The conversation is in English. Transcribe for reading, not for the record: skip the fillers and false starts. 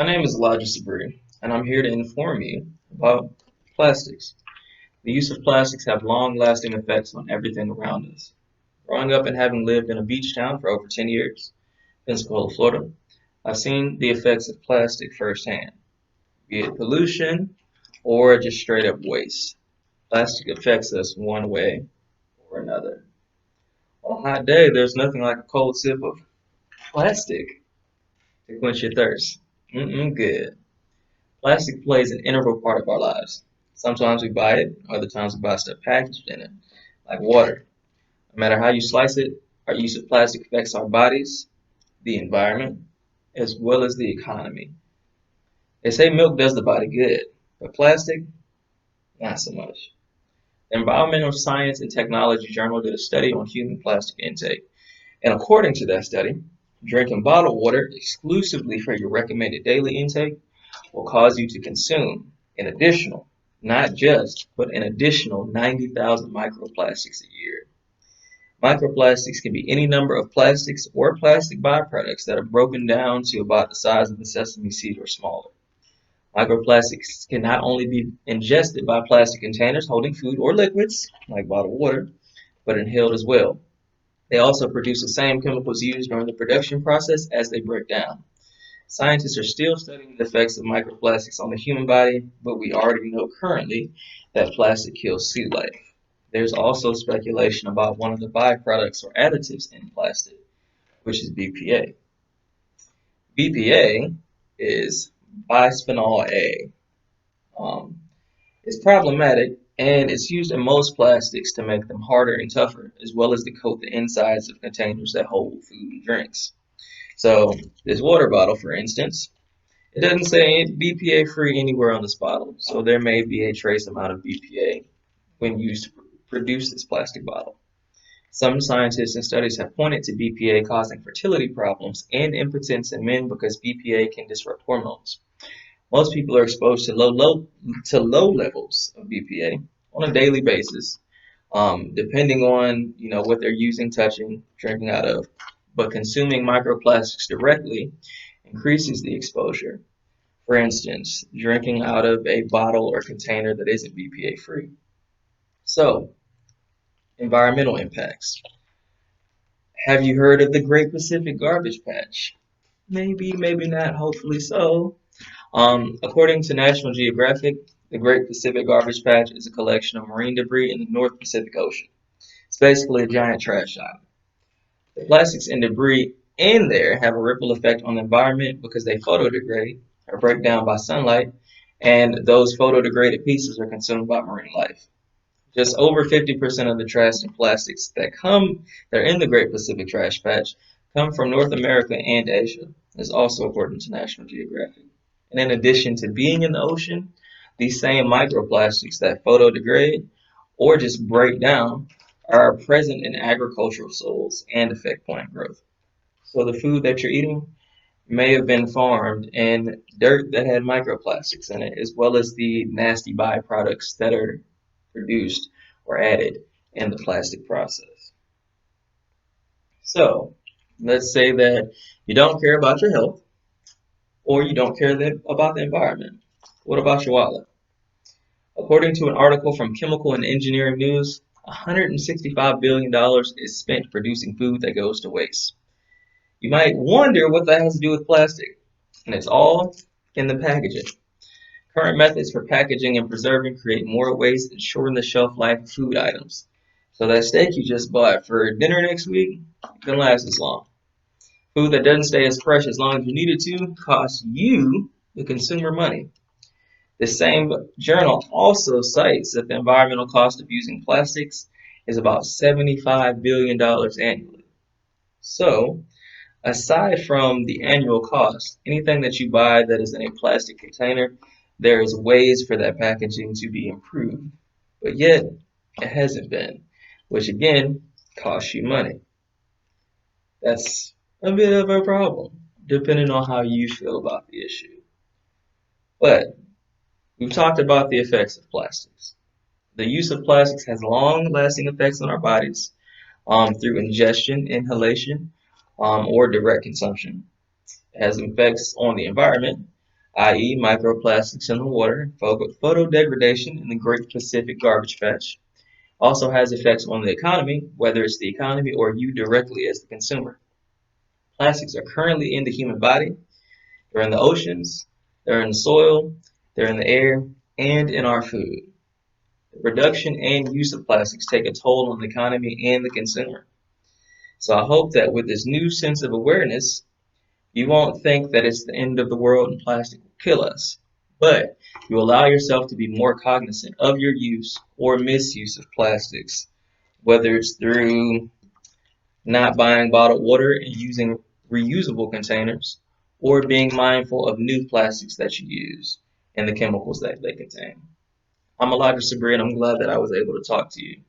My name is Sabree, and I'm here to inform you about plastics. The use of plastics have long-lasting effects on everything around us. Growing up and having lived in a beach town for over 10 years, Pensacola, Florida, I've seen the effects of plastic firsthand, be it pollution or just straight up waste. Plastic affects us one way or another. On a hot day, there's nothing like a cold sip of plastic to quench your thirst. Good. Plastic plays an integral part of our lives. Sometimes we buy it, other times we buy stuff packaged in it, like water. No matter how you slice it, our use of plastic affects our bodies, the environment, as well as the economy. They say milk does the body good, but plastic, not so much. The Environmental Science and Technology Journal did a study on human plastic intake, and according to that study, drinking bottled water exclusively for your recommended daily intake will cause you to consume an additional, not just, but an additional 90,000 microplastics a year. Microplastics can be any number of plastics or plastic byproducts that are broken down to about the size of a sesame seed or smaller. Microplastics can not only be ingested by plastic containers holding food or liquids, like bottled water, but inhaled as well. They also produce the same chemicals used during the production process as they break down. Scientists are still studying the effects of microplastics on the human body, but we already know currently that plastic kills sea life. There's also speculation about one of the byproducts or additives in plastic, which is BPA. BPA is bisphenol A. Um, it's problematic and it's used in most plastics to make them harder and tougher, as well as to coat the insides of containers that hold food and drinks. So, this water bottle, for instance, it doesn't say BPA free anywhere on this bottle, so there may be a trace amount of BPA when used to produce this plastic bottle. Some scientists and studies have pointed to BPA causing fertility problems and impotence in men because BPA can disrupt hormones. Most people are exposed to low levels of BPA on a daily basis, depending on what they're using, touching, drinking out of. But consuming microplastics directly increases the exposure. For instance, drinking out of a bottle or container that isn't BPA free. So, environmental impacts. Have you heard of the Great Pacific Garbage Patch? Maybe, maybe not, hopefully so. According to National Geographic, the Great Pacific Garbage Patch is a collection of marine debris in the North Pacific Ocean. It's basically a giant trash island. The plastics and debris in there have a ripple effect on the environment because they photodegrade or break down by sunlight, and those photodegraded pieces are consumed by marine life. Just over 50% of the trash and plastics that are in the Great Pacific Trash Patch come from North America and Asia. That's also according to National Geographic. And in addition to being in the ocean, these same microplastics that photodegrade or just break down are present in agricultural soils and affect plant growth. So the food that you're eating may have been farmed in dirt that had microplastics in it, as well as the nasty byproducts that are produced or added in the plastic process. So, let's say that you don't care about your health or you don't care about the environment. What about your wallet? According to an article from Chemical and Engineering News, $165 billion is spent producing food that goes to waste. You might wonder what that has to do with plastic, and it's all in the packaging. Current methods for packaging and preserving create more waste and shorten the shelf life of food items. So that steak you just bought for dinner next week can last as long. Food that doesn't stay as fresh as long as you need it to costs you, the consumer, money. The same journal also cites that the environmental cost of using plastics is about $75 billion annually. So, aside from the annual cost, anything that you buy that is in a plastic container, there is ways for that packaging to be improved. But yet, it hasn't been, which again costs you money. That's a bit of a problem, depending on how you feel about the issue. But we've talked about the effects of plastics. The use of plastics has long-lasting effects on our bodies through ingestion, inhalation, or direct consumption. It has effects on the environment i.e., microplastics in the water, photo degradation in the Great Pacific Garbage Patch. Also has effects on the economy, whether it's the economy or you directly as the consumer. Plastics are currently in the human body, they're in the oceans, they're in the soil, they're in the air, and in our food. The production and use of plastics take a toll on the economy and the consumer. So I hope that with this new sense of awareness, you won't think that it's the end of the world and plastic will kill us, but you allow yourself to be more cognizant of your use or misuse of plastics, whether it's through not buying bottled water and using reusable containers, or being mindful of new plastics that you use and the chemicals that they contain. I'm Elijah Sabree, and I'm glad that I was able to talk to you.